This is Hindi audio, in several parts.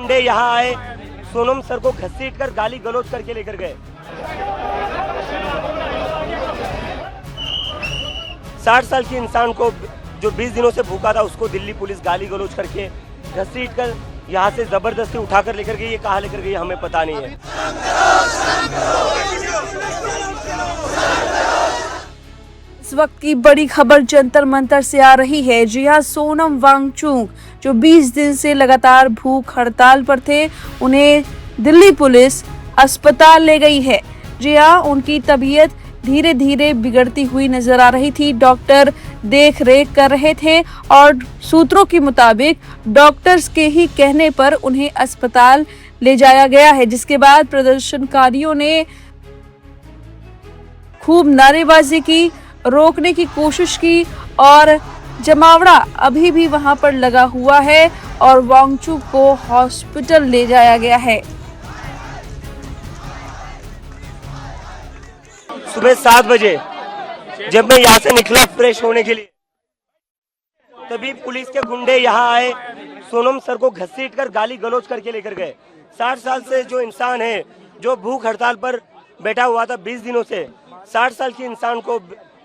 गुंडे यहाँ आए, सोनम सर को घसीटकर गाली गलौज करके लेकर गए। 60 साल के इंसान को जो 20 दिनों से भूखा था उसको दिल्ली पुलिस गाली गलौज करके घसीटकर यहाँ से जबरदस्ती उठाकर लेकर गई। ये कहाँ लेकर गई हमें पता नहीं है। इस वक्त की बड़ी खबर जंतर मंतर से आ रही है। जी हां, सोनम वांगचुक जो 20 दिन से लगातार भूख हड़ताल पर थे, उन्हें दिल्ली पुलिस अस्पताल ले गई है। जी हां, उनकी तबीयत धीरे धीरे बिगड़ती हुई नजर आ रही थी। डॉक्टर देख रेख कर रहे थे और सूत्रों के मुताबिक डॉक्टर्स के ही कहने पर उन्हें अस्पताल ले जाया गया है, जिसके बाद प्रदर्शनकारियों ने खूब नारेबाजी की, रोकने की कोशिश की और जमावड़ा अभी भी वहां पर लगा हुआ है और वांगचुक को हॉस्पिटल ले जाया गया है। सुबह 7 बजे जब मैं यहाँ से निकला फ्रेश होने के लिए, तभी पुलिस के गुंडे यहाँ आए, सोनम सर को घसीटकर गाली गलौज करके लेकर गए। 60 साल से जो इंसान है जो भूख हड़ताल पर बैठा हुआ था 20 दिनों से, 60 साल के इंसान को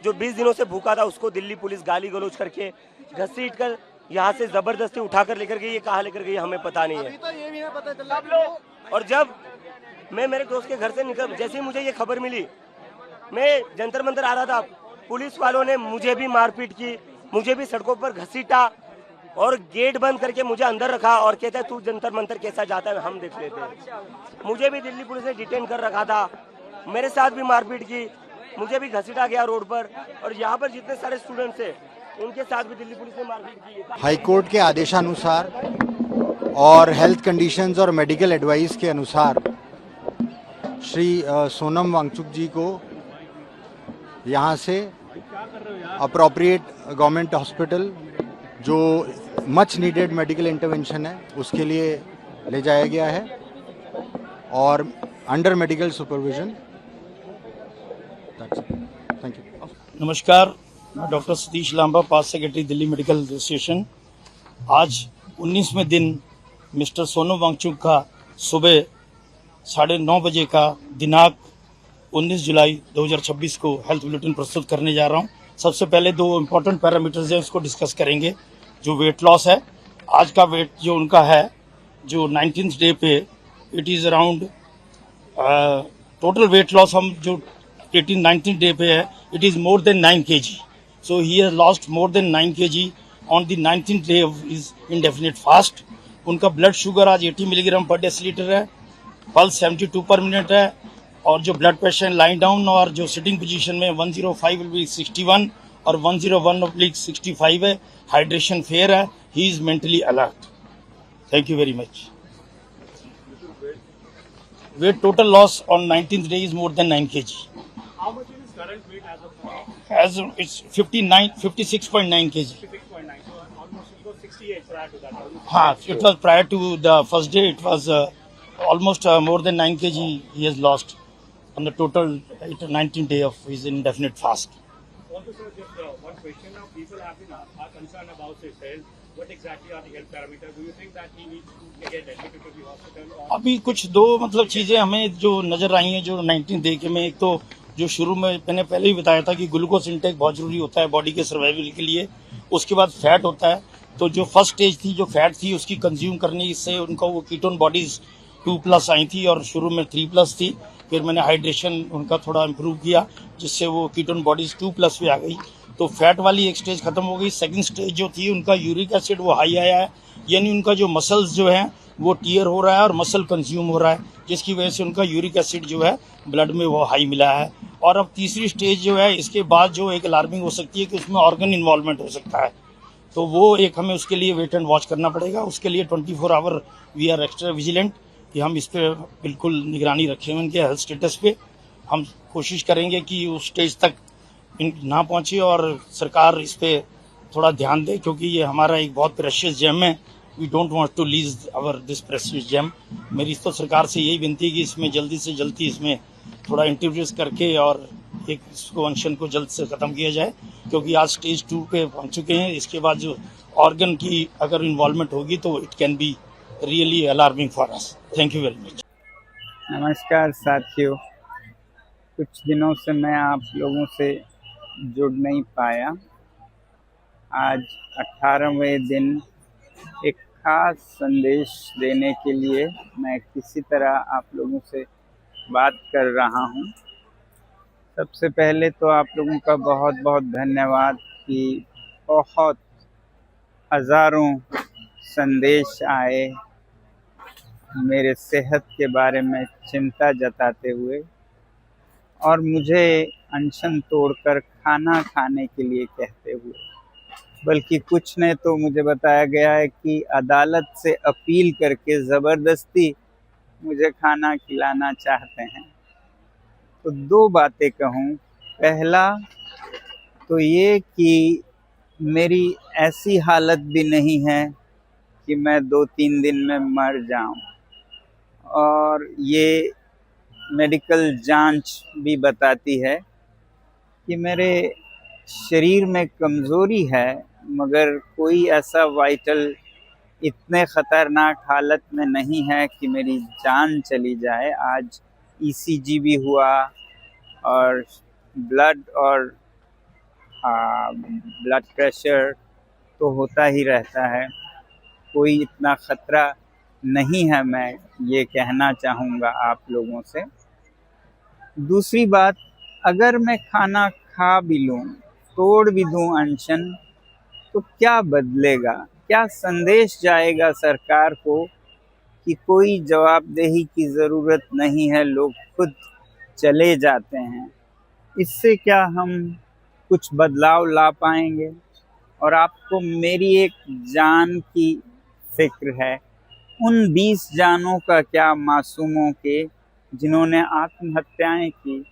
जो 20 दिनों से भूखा था उसको दिल्ली पुलिस गाली गलौज करके घसीटकर यहाँ से जबरदस्ती उठाकर लेकर गई। ये कहाँ लेकर गई हमें पता नहीं है। और जब मैं मेरे दोस्त के घर से निकल, जैसे ही मुझे ये खबर मिली, मैं जंतर मंतर आ रहा था, पुलिस वालों ने मुझे भी मारपीट की, मुझे भी सड़कों पर घसीटा और गेट बंद करके मुझे अंदर रखा और कहता है तू जंतर मंतर कैसा जाता है हम देख लेते हैं। मुझे भी दिल्ली पुलिस ने डिटेन कर रखा था, मेरे साथ भी मारपीट की, मुझे भी घसीटा गया रोड पर। और यहाँ पर जितने सारे स्टूडेंट्स हैं उनके साथ भी दिल्ली पुलिस ने मारपीट की। हाईकोर्ट के आदेशानुसार और हेल्थ कंडीशंस और मेडिकल एडवाइस के अनुसार श्री सोनम वांगचुक जी को यहाँ से अप्रोप्रिएट गवर्नमेंट हॉस्पिटल जो मच नीडेड मेडिकल इंटरवेंशन है उसके लिए ले जाया गया है और under medical supervision. Thank you. नमस्कार, मैं डॉक्टर सतीश लांबा, पास सेक्रेटरी दिल्ली मेडिकल एसोसिएशन। आज 19वें दिन मिस्टर सोनम वांगचुक का सुबह 9:30 बजे का दिनांक 19 जुलाई 2026 को हेल्थ बुलेटिन प्रस्तुत करने जा रहा हूं। सबसे पहले 2 इम्पोर्टेंट पैरामीटर्स हैं, उसको डिस्कस करेंगे। जो वेट लॉस है, आज का वेट जो उनका है जो 19th डे पे, it is around total weight loss हम जो 19th डे पे है, it is more than 9 kg। So he has lost more than 9 kg on the 19th day of his indefinite fast. उनका ब्लड शुगर आज 80 मिलीग्राम पर डेसीलीटर है, पल्स 72 पर मिनट है और जो ब्लड प्रेशर लाइन डाउन और जो सिटिंग पोजीशन में 105/61 और 101/65 है। हाइड्रेशन फेयर है। He is mentally alert. Thank you very much. Weight total loss on 19th day is more than 9 kg. How much is his current weight as of now? As it's 56.9 kg. 56.9. So almost he was 68 prior to that. हाँ, it was prior to the first day. It was almost more than 9 kg he has lost on the total 19th day of his indefinite fast. Also, sir, just one question now. People have been are concerned about his health. What exactly are the health parameters? Do you think that he needs to get admitted to the hospital? Or अभी कुछ 2 चीजें हमें जो नजर आई हैं जो 19 डे के में। एक तो जो शुरू में मैंने पहले ही बताया था कि ग्लूकोज इंटेक बहुत जरूरी होता है बॉडी के सर्वाइवल के लिए। उसके बाद फैट होता है। तो जो फर्स्ट स्टेज थी, जो फैट थी, उसकी कंज्यूम करने से उनका वो कीटोन बॉडीज 2+ आई थी और शुरू में 3+ थी। फिर मैंने हाइड्रेशन उनका थोड़ा इम्प्रूव किया जिससे वो कीटोन बॉडीज 2+ पे आ गई। तो फैट वाली एक स्टेज खत्म हो गई। सेकंड स्टेज जो थी उनका यूरिक एसिड वो हाई आया है, यानी उनका जो मसल्स जो है वो टीयर हो रहा है और मसल कंज्यूम हो रहा है, जिसकी वजह से उनका यूरिक एसिड जो है ब्लड में वो हाई मिला है। और अब तीसरी स्टेज जो है, इसके बाद जो एक अलार्मिंग हो सकती है कि उसमें ऑर्गन इन्वॉल्वमेंट हो सकता है। तो वो एक हमें उसके लिए वेट एंड वॉच करना पड़ेगा। उसके लिए 24 hour we are extra vigilant कि हम इस पर बिल्कुल निगरानी रखें उनके हेल्थ स्टेटस पे। हम कोशिश करेंगे कि उस स्टेज तक ना पहुंचे और सरकार इस पे थोड़ा ध्यान दे, क्योंकि ये हमारा एक बहुत प्रेशियस जेम है। We don't want to lease our this precious gem. मेरी तो सरकार से यही विनती है कि इसमें जल्दी से जल्दी इसमें थोड़ा इंटरव्यूज करके और एक इसको अनशन को जल्द से ख़त्म किया जाए, क्योंकि आज स्टेज 2 पे पहुंच चुके हैं। इसके बाद जो ऑर्गन की अगर इन्वॉल्वमेंट होगी तो it can be really alarming for us. Thank you very much. नमस्कार साथियों, कुछ दिनों से मैं आप लोगों से जुड़ नहीं पाया। आज 18वें दिन एक खास संदेश देने के लिए मैं किसी तरह आप लोगों से बात कर रहा हूं। सबसे पहले तो आप लोगों का बहुत बहुत धन्यवाद कि बहुत हज़ारों संदेश आए मेरे सेहत के बारे में चिंता जताते हुए और मुझे अनशन तोड़कर खाना खाने के लिए कहते हुए, बल्कि कुछ ने तो मुझे बताया गया है कि अदालत से अपील करके ज़बरदस्ती मुझे खाना खिलाना चाहते हैं। तो दो बातें कहूँ। पहला तो ये कि मेरी ऐसी हालत भी नहीं है कि मैं 2-3 दिन में मर जाऊं, और ये मेडिकल जांच भी बताती है कि मेरे शरीर में कमज़ोरी है, मगर कोई ऐसा वाइटल इतने ख़तरनाक हालत में नहीं है कि मेरी जान चली जाए। आज ईसीजी भी हुआ और ब्लड प्रेशर तो होता ही रहता है, कोई इतना ख़तरा नहीं है, मैं ये कहना चाहूँगा आप लोगों से। दूसरी बात, अगर मैं खाना खा भी लूँ, तोड़ भी दूँ अनशन, तो क्या बदलेगा? क्या संदेश जाएगा सरकार को कि कोई जवाबदेही की ज़रूरत नहीं है, लोग खुद चले जाते हैं? इससे क्या हम कुछ बदलाव ला पाएंगे? और आपको मेरी एक जान की फिक्र है, उन 20 जानों का क्या, मासूमों के, जिन्होंने आत्महत्याएं की,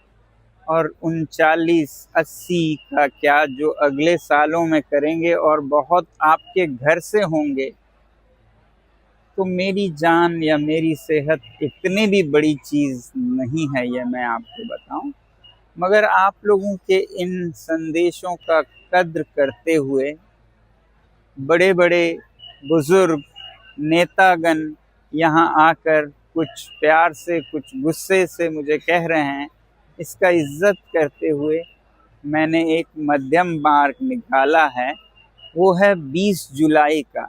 और 39-80 का क्या जो अगले सालों में करेंगे, और बहुत आपके घर से होंगे। तो मेरी जान या मेरी सेहत इतनी भी बड़ी चीज़ नहीं है, ये मैं आपको बताऊं। मगर आप लोगों के इन संदेशों का कद्र करते हुए बड़े बड़े बुजुर्ग नेतागण यहाँ आकर कुछ प्यार से कुछ गुस्से से मुझे कह रहे हैं, इसका इज्जत करते हुए मैंने एक मध्यम मार्ग निकाला है। वो है 20 जुलाई का।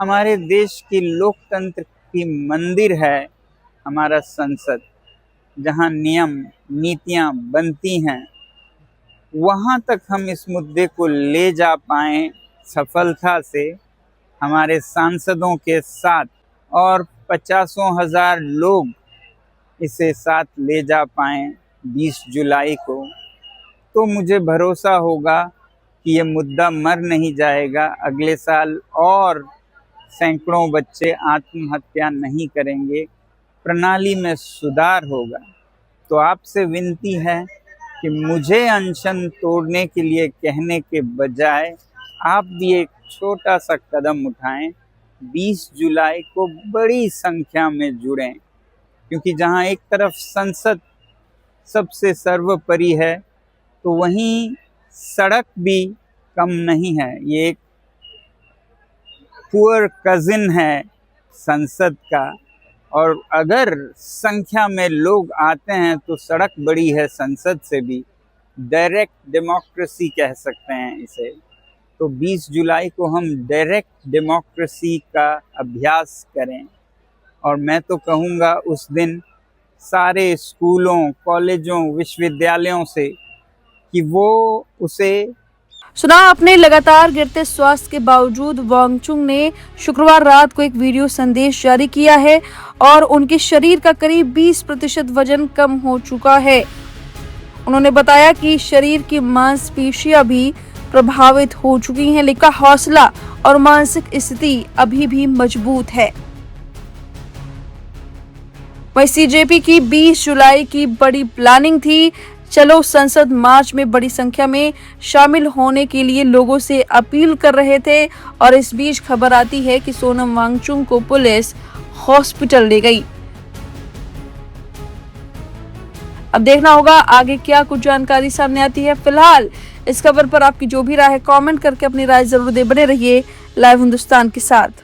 हमारे देश की लोकतंत्र की मंदिर है हमारा संसद, जहाँ नियम नीतियाँ बनती हैं। वहाँ तक हम इस मुद्दे को ले जा पाएँ सफलता से हमारे सांसदों के साथ, और 50,000 लोग इसे साथ ले जा पाएँ 20 जुलाई को, तो मुझे भरोसा होगा कि ये मुद्दा मर नहीं जाएगा। अगले साल और सैकड़ों बच्चे आत्महत्या नहीं करेंगे, प्रणाली में सुधार होगा। तो आपसे विनती है कि मुझे अनशन तोड़ने के लिए कहने के बजाय आप भी एक छोटा सा कदम उठाएं, 20 जुलाई को बड़ी संख्या में जुड़ें, क्योंकि जहां एक तरफ संसद सबसे सर्वोपरि है, तो वहीं सड़क भी कम नहीं है। ये एक पुअर कजिन है संसद का, और अगर संख्या में लोग आते हैं तो सड़क बड़ी है संसद से भी। डायरेक्ट डेमोक्रेसी कह सकते हैं इसे। तो 20 जुलाई को हम डायरेक्ट डेमोक्रेसी का अभ्यास करें, और मैं तो कहूँगा उस दिन सारे स्कूलों, कॉलेजों, विश्वविद्यालयों से कि वो उसे सुना आपने। लगातार गिरते स्वास्थ्य के बावजूद वांगचुक ने शुक्रवार रात को एक वीडियो संदेश जारी किया है, और उनके शरीर का करीब 20% वजन कम हो चुका है। उन्होंने बताया कि शरीर की मांसपेशियां भी प्रभावित हो चुकी हैं, लेकिन हौसला और मानसिक स्थिति अभी भी मजबूत है। वहीं सीजेपी की 20 जुलाई की बड़ी प्लानिंग थी। चलो संसद मार्च में बड़ी संख्या में शामिल होने के लिए लोगों से अपील कर रहे थे, और इस बीच खबर आती है कि सोनम वांगचुक को पुलिस हॉस्पिटल ले गई। अब देखना होगा आगे क्या कुछ जानकारी सामने आती है। फिलहाल इस खबर पर आपकी जो भी राय है कमेंट करके अपनी राय जरूर दे। बने रहिए लाइव हिंदुस्तान के साथ।